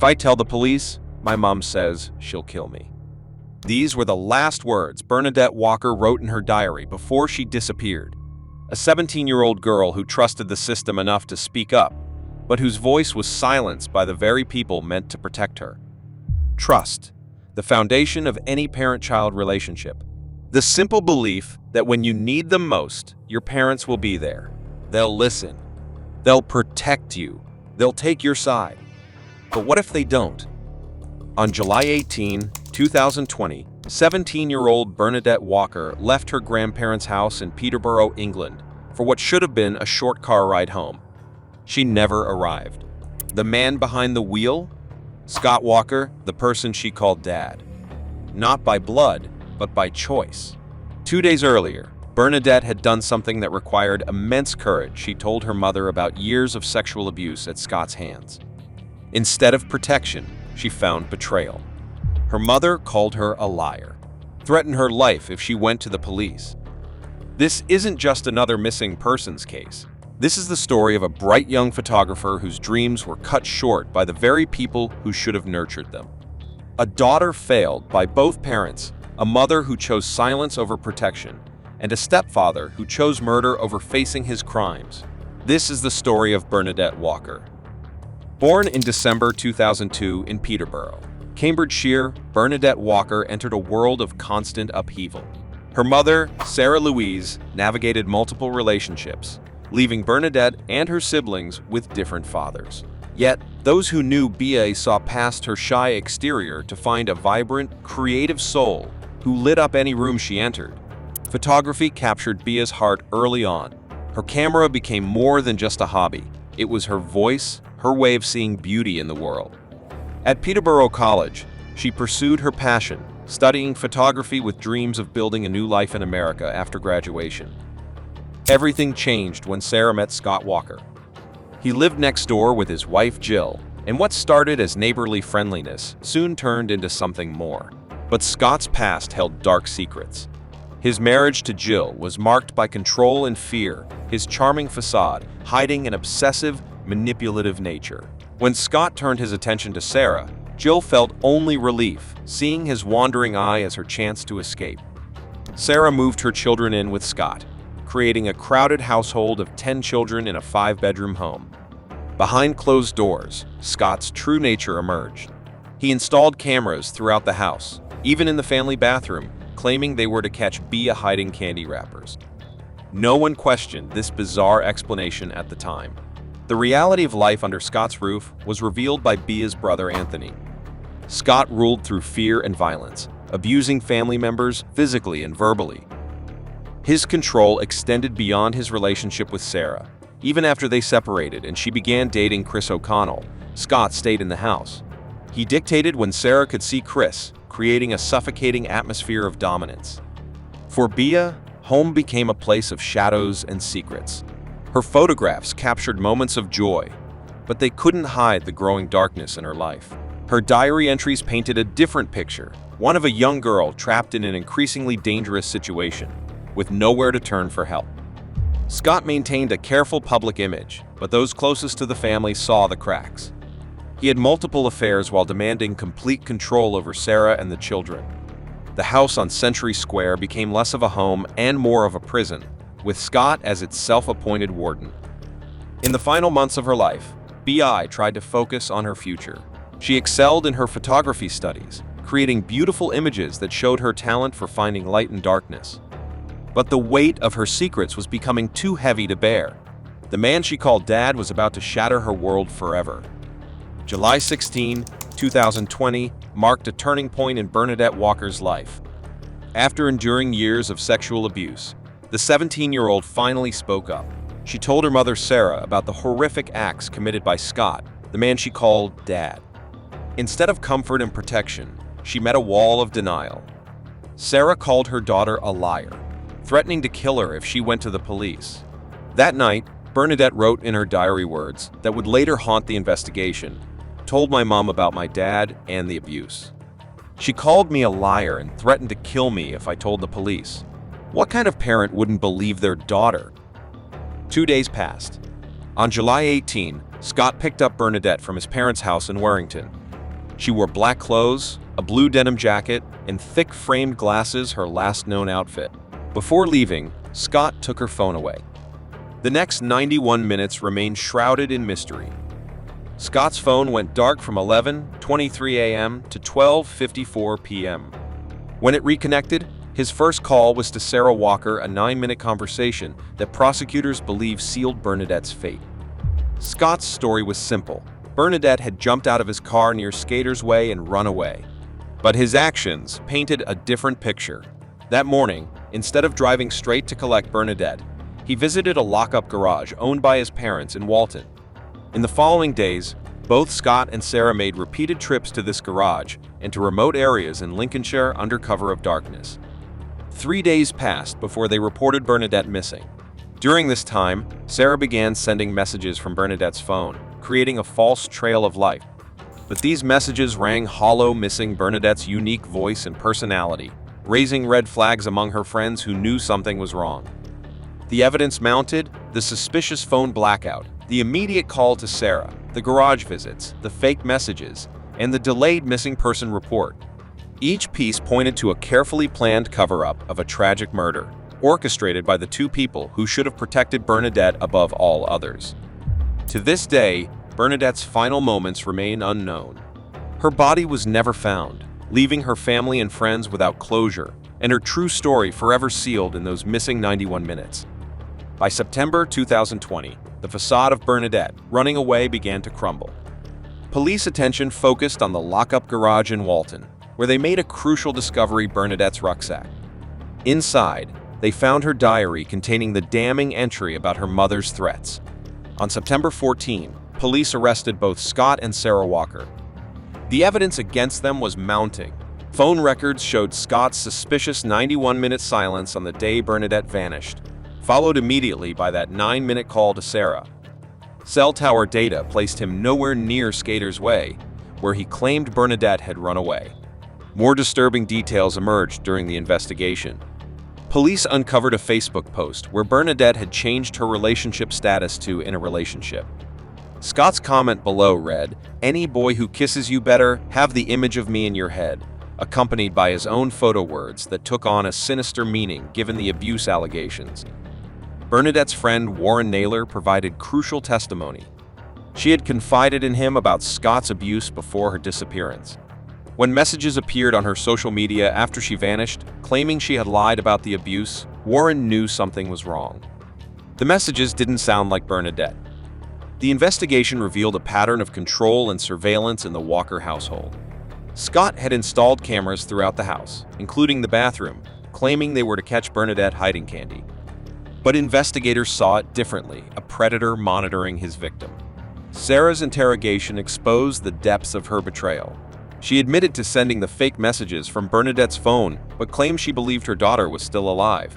I tell the police, my mom says she'll kill me." These were the last words Bernadette Walker wrote in her diary before she disappeared. A 17-year-old girl who trusted the system enough to speak up, but whose voice was silenced by the very people meant to protect her. Trust, the foundation of any parent-child relationship. The simple belief that when you need them most, your parents will be there. They'll listen. They'll protect you. They'll take your side. But what if they don't? On July 18, 2020, 17-year-old Bernadette Walker left her grandparents' house in Peterborough, England, for what should have been a short car ride home. She never arrived. The man behind the wheel? Scott Walker, the person she called Dad. Not by blood, but by choice. 2 days earlier, Bernadette had done something that required immense courage. She told her mother about years of sexual abuse at Scott's hands. Instead of protection, she found betrayal. Her mother called her a liar, threatened her life if she went to the police. This isn't just another missing persons case. This is the story of a bright young photographer whose dreams were cut short by the very people who should have nurtured them. A daughter failed by both parents, a mother who chose silence over protection, and a stepfather who chose murder over facing his crimes. This is the story of Bernadette Walker. Born in December 2002 in Peterborough, Cambridgeshire, Bernadette Walker entered a world of constant upheaval. Her mother, Sarah Louise, navigated multiple relationships, leaving Bernadette and her siblings with different fathers. Yet, those who knew Bea saw past her shy exterior to find a vibrant, creative soul who lit up any room she entered. Photography captured Bea's heart early on. Her camera became more than just a hobby. It was her voice, her way of seeing beauty in the world. At Peterborough College, she pursued her passion, studying photography with dreams of building a new life in America after graduation. Everything changed when Sarah met Scott Walker. He lived next door with his wife Jill, and what started as neighborly friendliness soon turned into something more. But Scott's past held dark secrets. His marriage to Jill was marked by control and fear, his charming facade hiding an obsessive, manipulative nature. When Scott turned his attention to Sarah, Jill felt only relief, seeing his wandering eye as her chance to escape. Sarah moved her children in with Scott, creating a crowded household of 10 children in a 5-bedroom home. Behind closed doors, Scott's true nature emerged. He installed cameras throughout the house, even in the family bathroom, claiming they were to catch Bea hiding candy wrappers. No one questioned this bizarre explanation at the time. The reality of life under Scott's roof was revealed by Bea's brother Anthony. Scott ruled through fear and violence, abusing family members physically and verbally. His control extended beyond his relationship with Sarah. Even after they separated and she began dating Chris O'Connell, Scott stayed in the house. He dictated when Sarah could see Chris, creating a suffocating atmosphere of dominance. For Bea, home became a place of shadows and secrets. Her photographs captured moments of joy, but they couldn't hide the growing darkness in her life. Her diary entries painted a different picture, one of a young girl trapped in an increasingly dangerous situation, with nowhere to turn for help. Scott maintained a careful public image, but those closest to the family saw the cracks. He had multiple affairs while demanding complete control over Sarah and the children. The house on Century Square became less of a home and more of a prison, with Scott as its self-appointed warden. In the final months of her life, Bea tried to focus on her future. She excelled in her photography studies, creating beautiful images that showed her talent for finding light in darkness. But the weight of her secrets was becoming too heavy to bear. The man she called Dad was about to shatter her world forever. July 16, 2020 marked a turning point in Bernadette Walker's life. After enduring years of sexual abuse, the 17-year-old finally spoke up. She told her mother Sarah about the horrific acts committed by Scott, the man she called Dad. Instead of comfort and protection, she met a wall of denial. Sarah called her daughter a liar, threatening to kill her if she went to the police. That night, Bernadette wrote in her diary words that would later haunt the investigation, "Told my mom about my dad and the abuse. She called me a liar and threatened to kill me if I told the police. What kind of parent wouldn't believe their daughter?" 2 days passed. On July 18, Scott picked up Bernadette from his parents' house in Warrington. She wore black clothes, a blue denim jacket, and thick framed glasses, her last known outfit. Before leaving, Scott took her phone away. The next 91 minutes remained shrouded in mystery. Scott's phone went dark from 11:23 a.m. to 12:54 p.m. When it reconnected, his first call was to Sarah Walker, a 9-minute conversation that prosecutors believe sealed Bernadette's fate. Scott's story was simple. Bernadette had jumped out of his car near Skaters Way and run away. But his actions painted a different picture. That morning, instead of driving straight to collect Bernadette, he visited a lock-up garage owned by his parents in Walton. In the following days, both Scott and Sarah made repeated trips to this garage and to remote areas in Lincolnshire under cover of darkness. 3 days passed before they reported Bernadette missing. During this time, Sarah began sending messages from Bernadette's phone, creating a false trail of life. But these messages rang hollow, missing Bernadette's unique voice and personality, raising red flags among her friends who knew something was wrong. The evidence mounted: the suspicious phone blackout, the immediate call to Sarah, the garage visits, the fake messages, and the delayed missing person report. Each piece pointed to a carefully planned cover-up of a tragic murder, orchestrated by the two people who should have protected Bernadette above all others. To this day, Bernadette's final moments remain unknown. Her body was never found, leaving her family and friends without closure, and her true story forever sealed in those missing 91 minutes. By September 2020, the facade of Bernadette running away began to crumble. Police attention focused on the lock-up garage in Walton, where they made a crucial discovery: Bernadette's rucksack. Inside, they found her diary containing the damning entry about her mother's threats. On September 14, police arrested both Scott and Sarah Walker. The evidence against them was mounting. Phone records showed Scott's suspicious 91-minute silence on the day Bernadette vanished, followed immediately by that 9-minute call to Sarah. Cell tower data placed him nowhere near Skaters Way, where he claimed Bernadette had run away. More disturbing details emerged during the investigation. Police uncovered a Facebook post where Bernadette had changed her relationship status to "in a relationship." Scott's comment below read, "Any boy who kisses you better have the image of me in your head," accompanied by his own photo words that took on a sinister meaning given the abuse allegations. Bernadette's friend Warren Naylor provided crucial testimony. She had confided in him about Scott's abuse before her disappearance. When messages appeared on her social media after she vanished, claiming she had lied about the abuse, Warren knew something was wrong. The messages didn't sound like Bernadette. The investigation revealed a pattern of control and surveillance in the Walker household. Scott had installed cameras throughout the house, including the bathroom, claiming they were to catch Bernadette hiding candy. But investigators saw it differently: a predator monitoring his victim. Sarah's interrogation exposed the depths of her betrayal. She admitted to sending the fake messages from Bernadette's phone, but claimed she believed her daughter was still alive.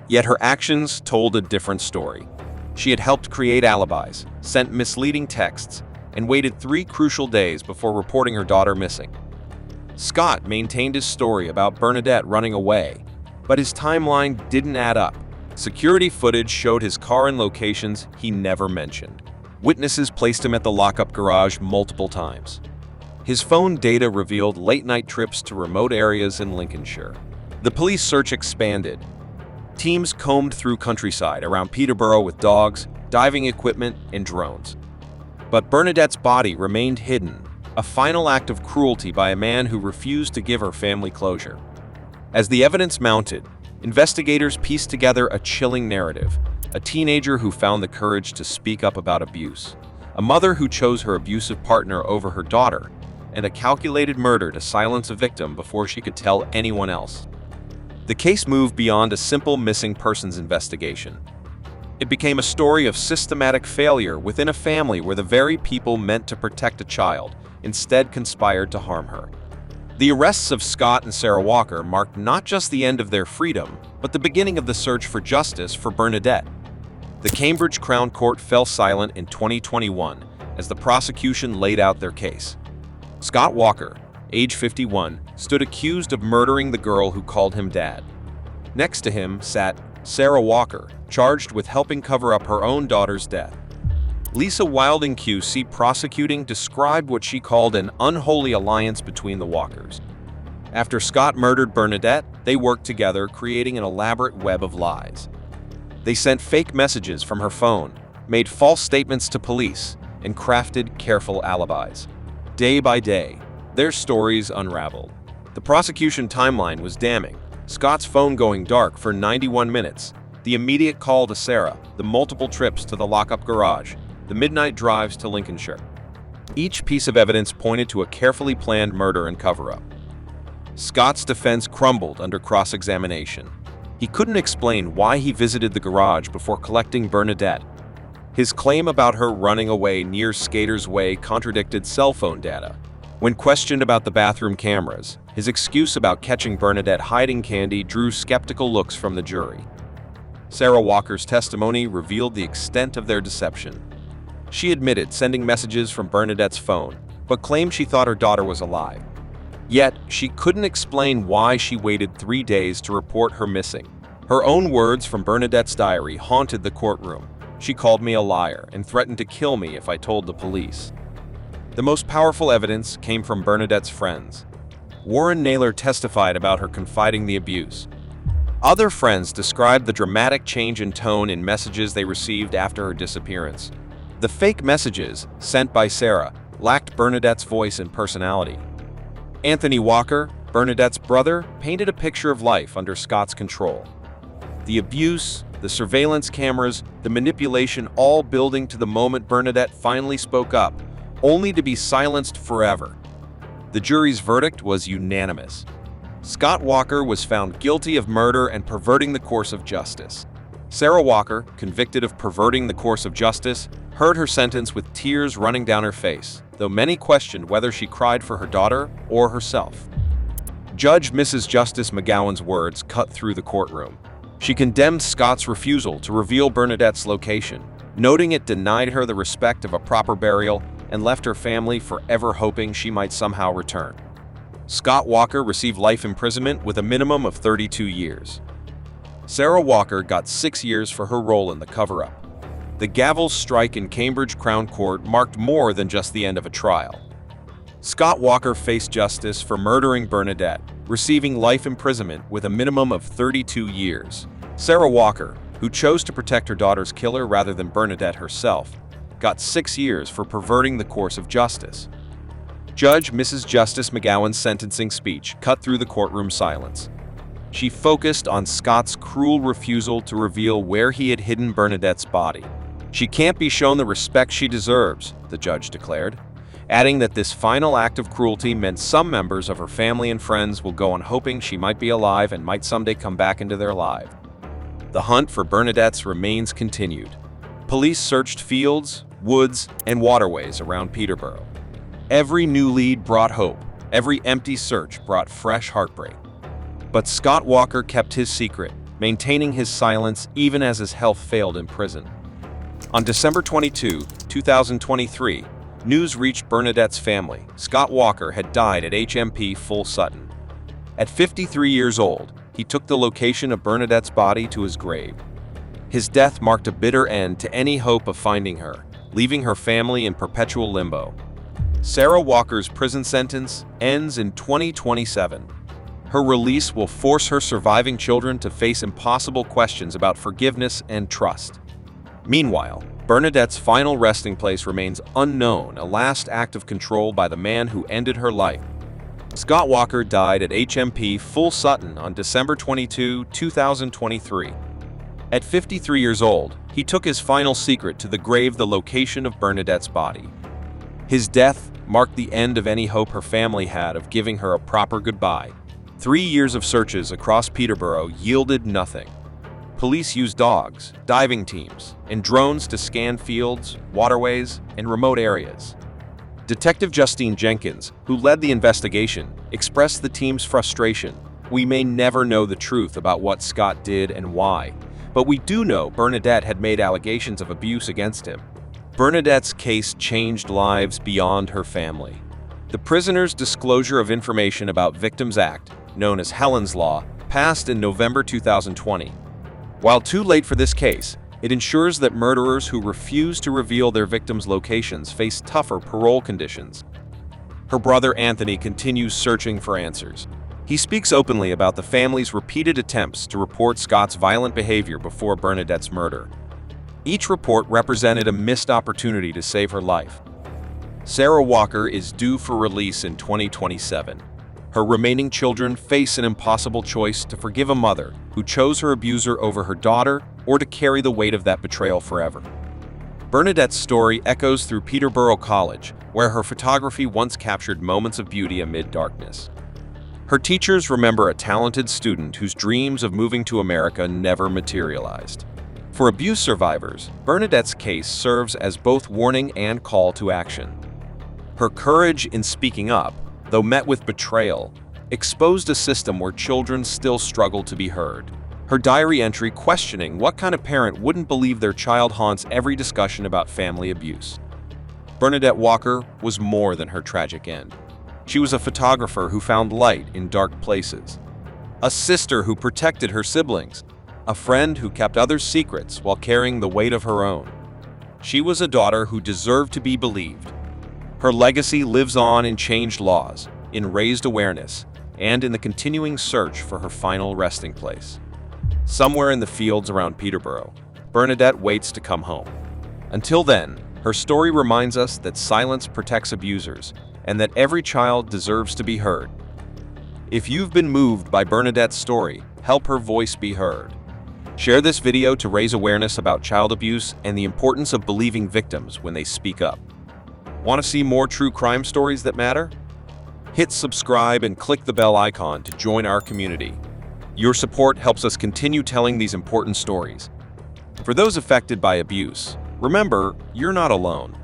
Yet her actions told a different story. She had helped create alibis, sent misleading texts, and waited 3 crucial days before reporting her daughter missing. Scott maintained his story about Bernadette running away, but his timeline didn't add up. Security footage showed his car in locations he never mentioned. Witnesses placed him at the lock-up garage multiple times. His phone data revealed late-night trips to remote areas in Lincolnshire. The police search expanded. Teams combed through countryside around Peterborough with dogs, diving equipment, and drones. But Bernadette's body remained hidden, a final act of cruelty by a man who refused to give her family closure. As the evidence mounted, investigators pieced together a chilling narrative: a teenager who found the courage to speak up about abuse, a mother who chose her abusive partner over her daughter, and a calculated murder to silence a victim before she could tell anyone else. The case moved beyond a simple missing persons investigation. It became a story of systematic failure within a family where the very people meant to protect a child instead conspired to harm her. The arrests of Scott and Sarah Walker marked not just the end of their freedom, but the beginning of the search for justice for Bernadette. The Cambridge Crown Court fell silent in 2021 as the prosecution laid out their case. Scott Walker, age 51, stood accused of murdering the girl who called him dad. Next to him sat Sarah Walker, charged with helping cover up her own daughter's death. Lisa Wilding QC prosecuting described what she called an unholy alliance between the Walkers. After Scott murdered Bernadette, they worked together, creating an elaborate web of lies. They sent fake messages from her phone, made false statements to police, and crafted careful alibis. Day by day, their stories unraveled. The prosecution timeline was damning. Scott's phone going dark for 91 minutes, the immediate call to Sarah, the multiple trips to the lockup garage, the midnight drives to Lincolnshire. Each piece of evidence pointed to a carefully planned murder and cover-up. Scott's defense crumbled under cross-examination. He couldn't explain why he visited the garage before collecting Bernadette. His claim about her running away near Skater's Way contradicted cell phone data. When questioned about the bathroom cameras, his excuse about catching Bernadette hiding candy drew skeptical looks from the jury. Sarah Walker's testimony revealed the extent of their deception. She admitted sending messages from Bernadette's phone, but claimed she thought her daughter was alive. Yet, she couldn't explain why she waited 3 days to report her missing. Her own words from Bernadette's diary haunted the courtroom. She called me a liar and threatened to kill me if I told the police. The most powerful evidence came from Bernadette's friends. Warren Naylor testified about her confiding the abuse. Other friends described the dramatic change in tone in messages they received after her disappearance. The fake messages, sent by Sarah, lacked Bernadette's voice and personality. Anthony Walker, Bernadette's brother, painted a picture of life under Scott's control. The abuse, the surveillance cameras, the manipulation all building to the moment Bernadette finally spoke up, only to be silenced forever. The jury's verdict was unanimous. Scott Walker was found guilty of murder and perverting the course of justice. Sarah Walker, convicted of perverting the course of justice, heard her sentence with tears running down her face, though many questioned whether she cried for her daughter or herself. Judge Mrs. Justice McGowan's words cut through the courtroom. She condemned Scott's refusal to reveal Bernadette's location, noting it denied her the respect of a proper burial and left her family forever hoping she might somehow return. Scott Walker received life imprisonment with a minimum of 32 years. Sarah Walker got 6 years for her role in the cover-up. The gavel strike in Cambridge Crown Court marked more than just the end of a trial. Scott Walker faced justice for murdering Bernadette, receiving life imprisonment with a minimum of 32 years. Sarah Walker, who chose to protect her daughter's killer rather than Bernadette herself, got 6 years for perverting the course of justice. Judge Mrs. Justice McGowan's sentencing speech cut through the courtroom silence. She focused on Scott's cruel refusal to reveal where he had hidden Bernadette's body. She can't be shown the respect she deserves, the judge declared, adding that this final act of cruelty meant some members of her family and friends will go on hoping she might be alive and might someday come back into their lives. The hunt for Bernadette's remains continued. Police searched fields, woods, and waterways around Peterborough. Every new lead brought hope. Every empty search brought fresh heartbreak. But Scott Walker kept his secret, maintaining his silence even as his health failed in prison. On December 22, 2023, news reached Bernadette's family. Scott Walker had died at HMP Full Sutton. At 53 years old, he took the location of Bernadette's body to his grave. His death marked a bitter end to any hope of finding her, leaving her family in perpetual limbo. Sarah Walker's prison sentence ends in 2027. Her release will force her surviving children to face impossible questions about forgiveness and trust. Meanwhile, Bernadette's final resting place remains unknown, a last act of control by the man who ended her life. Scott Walker died at HMP Full Sutton on December 22, 2023. At 53 years old, he took his final secret to the grave, the location of Bernadette's body. His death marked the end of any hope her family had of giving her a proper goodbye. 3 years of searches across Peterborough yielded nothing. Police used dogs, diving teams, and drones to scan fields, waterways, and remote areas. Detective Justine Jenkins, who led the investigation, expressed the team's frustration. "We may never know the truth about what Scott did and why, but we do know Bernadette had made allegations of abuse against him." Bernadette's case changed lives beyond her family. The prisoner's disclosure of information about Victims Act, known as Helen's Law, passed in November 2020. While too late for this case, It ensures that murderers who refuse to reveal their victims' locations face tougher parole conditions. Her brother Anthony continues searching for answers. He speaks openly about the family's repeated attempts to report Scott's violent behavior before Bernadette's murder. Each report represented a missed opportunity to save her life. Sarah Walker is due for release in 2027. Her remaining children face an impossible choice: to forgive a mother who chose her abuser over her daughter, or to carry the weight of that betrayal forever. Bernadette's story echoes through Peterborough College, where her photography once captured moments of beauty amid darkness. Her teachers remember a talented student whose dreams of moving to America never materialized. For abuse survivors, Bernadette's case serves as both warning and call to action. Her courage in speaking up, though met with betrayal, exposed a system where children still struggle to be heard. Her diary entry questioning what kind of parent wouldn't believe their child haunts every discussion about family abuse. Bernadette Walker was more than her tragic end. She was a photographer who found light in dark places, a sister who protected her siblings, a friend who kept others' secrets while carrying the weight of her own. She was a daughter who deserved to be believed. Her legacy lives on in changed laws, in raised awareness, and in the continuing search for her final resting place. Somewhere in the fields around Peterborough, Bernadette waits to come home. Until then, her story reminds us that silence protects abusers, and that every child deserves to be heard. If you've been moved by Bernadette's story, help her voice be heard. Share this video to raise awareness about child abuse and the importance of believing victims when they speak up. Want to see more true crime stories that matter? Hit subscribe and click the bell icon to join our community. Your support helps us continue telling these important stories. For those affected by abuse, remember, you're not alone.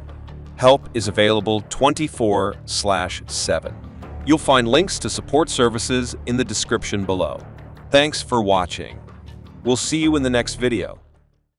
Help is available 24/7. You'll find links to support services in the description below. Thanks for watching. We'll see you in the next video.